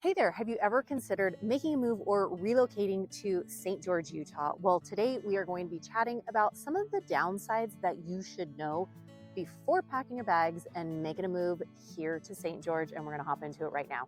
Hey there, have you ever considered making a move or relocating to St. George, Utah? Well, today we are going to be chatting about some of the downsides that you should know before packing your bags and making a move here to St. George, and we're going to hop into it right now.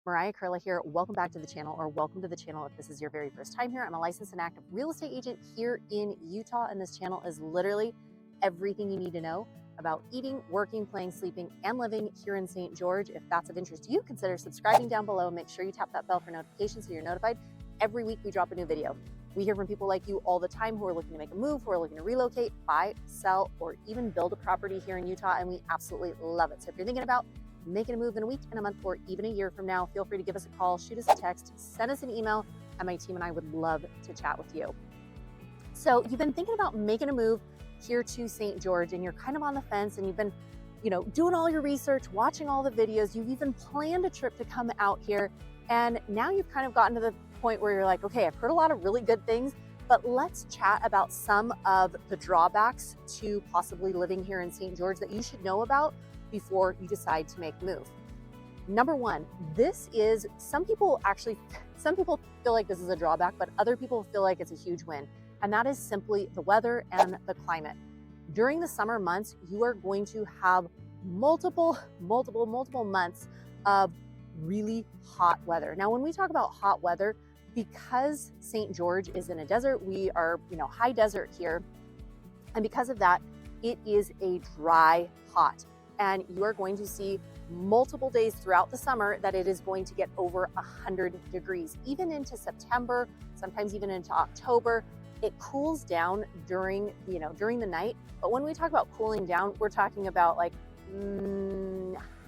Mariah K here. Welcome back to the channel, or welcome to the channel if this is your very first time here. I'm a licensed and active real estate agent here in Utah, and this channel is literally everything you need to know about eating, working, playing, sleeping, and living here in St. George. If that's of interest to you, consider subscribing down below. Make sure you tap that bell for notifications so you're notified every week we drop a new video. We hear from people like you all the time who are looking to make a move, who are looking to relocate, buy, sell, or even build a property here in Utah, and we absolutely love it. So if you're thinking about making a move in a week, in a month, or even a year from now, feel free to give us a call, shoot us a text, send us an email, and my team and I would love to chat with you. So you've been thinking about making a move here to St. George, and you're kind of on the fence, and you've been, doing all your research, watching all the videos, you've even planned a trip to come out here, and now you've kind of gotten to the point where you're like, okay, I've heard a lot of really good things, but let's chat about some of the drawbacks to possibly living here in St. George that you should know about before you decide to make a move. Number one, some people feel like this is a drawback, but other people feel like it's a huge win. And that is simply the weather and the climate. During the summer months, you are going to have multiple months of really hot weather. Now, when we talk about hot weather, because St. George is in a desert, we are, high desert here. And because of that, it is a dry hot. And you are going to see multiple days throughout the summer that it is going to get over 100 degrees, even into September, sometimes even into October. It cools down during the night. But when we talk about cooling down, we're talking about like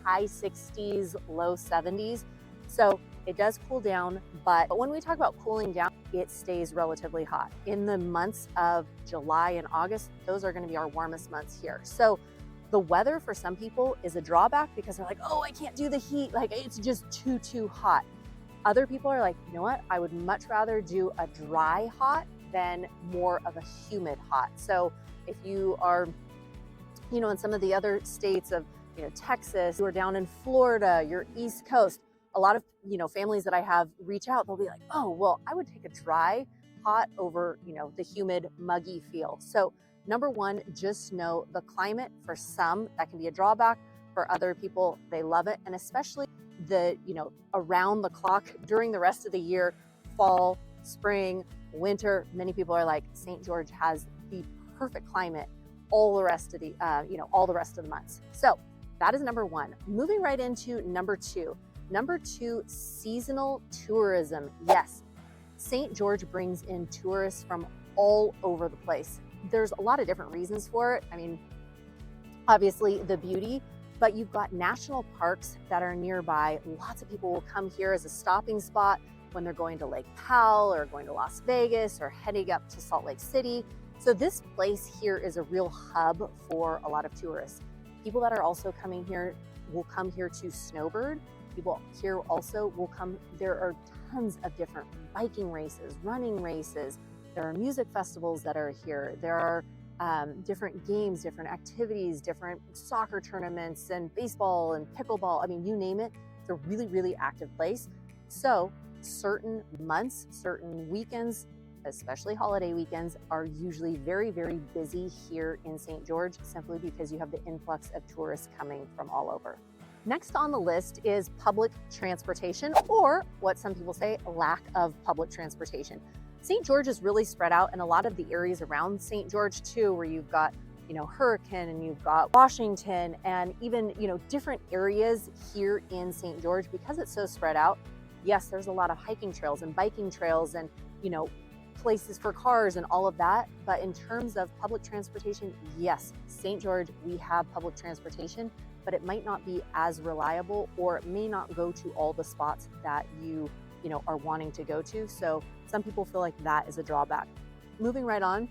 high 60s, low 70s. So it does cool down, but when we talk about cooling down, it stays relatively hot. In the months of July and August, those are going to be our warmest months here. So the weather for some people is a drawback because they're like, oh, I can't do the heat. Like, it's just too hot. Other people are like, you know what? I would much rather do a dry hot than more of a humid hot. So if you are, in some of the other states of, Texas, you are down in Florida, you're East Coast, a lot of, families that I have reach out, they'll be like, oh, well, I would take a dry hot over, the humid, muggy feel. So number one, just know the climate for some, that can be a drawback. For other people, they love it. And especially the, around the clock during the rest of the year, fall, spring, winter, many people are like, St. George has the perfect climate all the rest of the, all the rest of the months. So that is number one. Moving right into number two. Number two, seasonal tourism. Yes, St. George brings in tourists from all over the place. There's a lot of different reasons for it. I mean, obviously the beauty, but you've got national parks that are nearby. Lots of people will come here as a stopping spot when they're going to Lake Powell or going to Las Vegas or heading up to Salt Lake City. So this place here is a real hub for a lot of tourists. People that are also coming here will come here to snowbird. People here also will come. There are tons of different biking races, running races. There are music festivals that are here. There are different games, different activities, different soccer tournaments and baseball and pickleball. I mean, you name it. It's a really, really active place. So certain months, certain weekends, especially holiday weekends, are usually very, very busy here in St. George, simply because you have the influx of tourists coming from all over. Next on the list is public transportation, or what some people say, lack of public transportation. St. George is really spread out, and a lot of the areas around St. George too, where you've got, Hurricane, and you've got Washington, and even, different areas here in St. George, because it's so spread out. Yes, there's a lot of hiking trails and biking trails and, places for cars and all of that. But in terms of public transportation, yes, St. George, we have public transportation, but it might not be as reliable, or it may not go to all the spots that you are wanting to go to. So some people feel like that is a drawback. Moving right on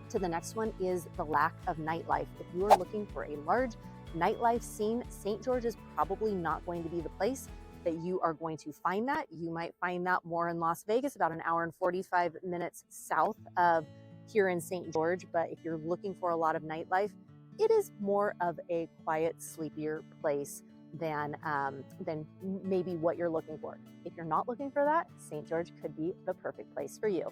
to the next one is the lack of nightlife. If you are looking for a large nightlife scene, St. George is probably not going to be the place. that you are going to find that. You might find that more in Las Vegas, about an hour and 45 minutes south of here in St. George. But if you're looking for a lot of nightlife, it is more of a quiet, sleepier place than maybe what you're looking for. If you're not looking for that, St. George could be the perfect place for you.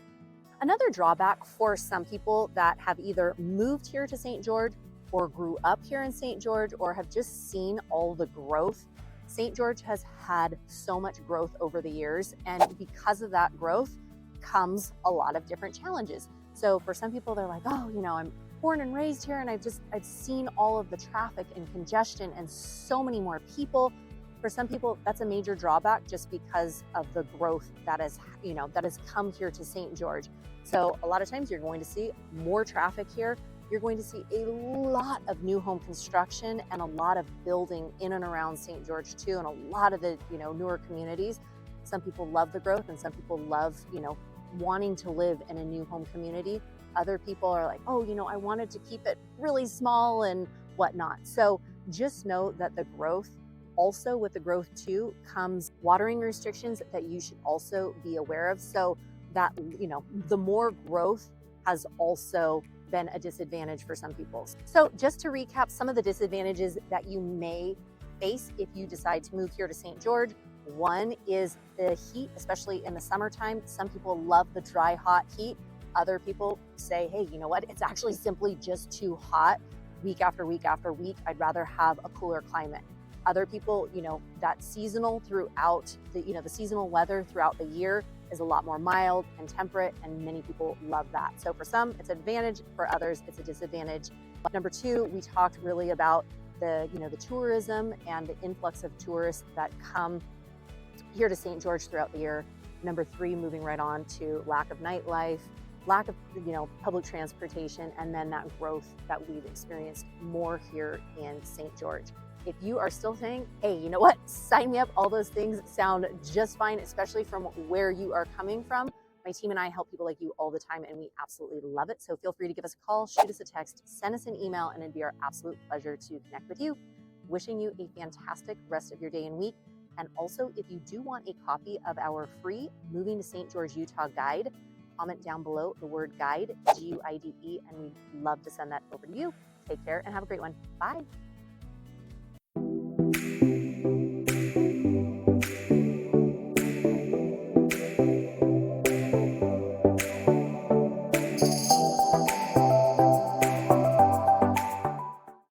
Another drawback for some people that have either moved here to St. George or grew up here in St. George or have just seen all the growth. St. George has had so much growth over the years, and because of that growth comes a lot of different challenges. So for some people, they're like, oh, I'm born and raised here, and I've seen all of the traffic and congestion and so many more people. For some people, that's a major drawback just because of the growth that has come here to St. George. So a lot of times you're going to see more traffic here. You're going to see a lot of new home construction and a lot of building in and around St. George too, and a lot of the newer communities. Some people love the growth, and some people love wanting to live in a new home community. Other people are like, oh, I wanted to keep it really small and whatnot. So just know that the growth, also with the growth too, comes watering restrictions that you should also be aware of. So that, the more growth has also been a disadvantage for some people. So just to recap some of the disadvantages that you may face if you decide to move here to St. George. One is the heat, especially in the summertime. Some people love the dry, hot heat. Other people say, hey, you know what? It's actually simply just too hot week after week after week. I'd rather have a cooler climate. Other people, that seasonal throughout the seasonal weather throughout the year is a lot more mild and temperate, and many people love that. So for some, it's an advantage. For others, it's a disadvantage. Number two, we talked really about the tourism and the influx of tourists that come here to St. George throughout the year. Number three, moving right on to lack of nightlife, lack of public transportation, and then that growth that we've experienced more here in St. George. If you are still saying, hey, you know what, sign me up, all those things sound just fine, especially from where you are coming from. My team and I help people like you all the time, and we absolutely love it. So feel free to give us a call, shoot us a text, send us an email, and it'd be our absolute pleasure to connect with you. Wishing you a fantastic rest of your day and week. And also, if you do want a copy of our free Moving to St. George, Utah guide, comment down below the word guide, Guide, and we'd love to send that over to you. Take care and have a great one. Bye.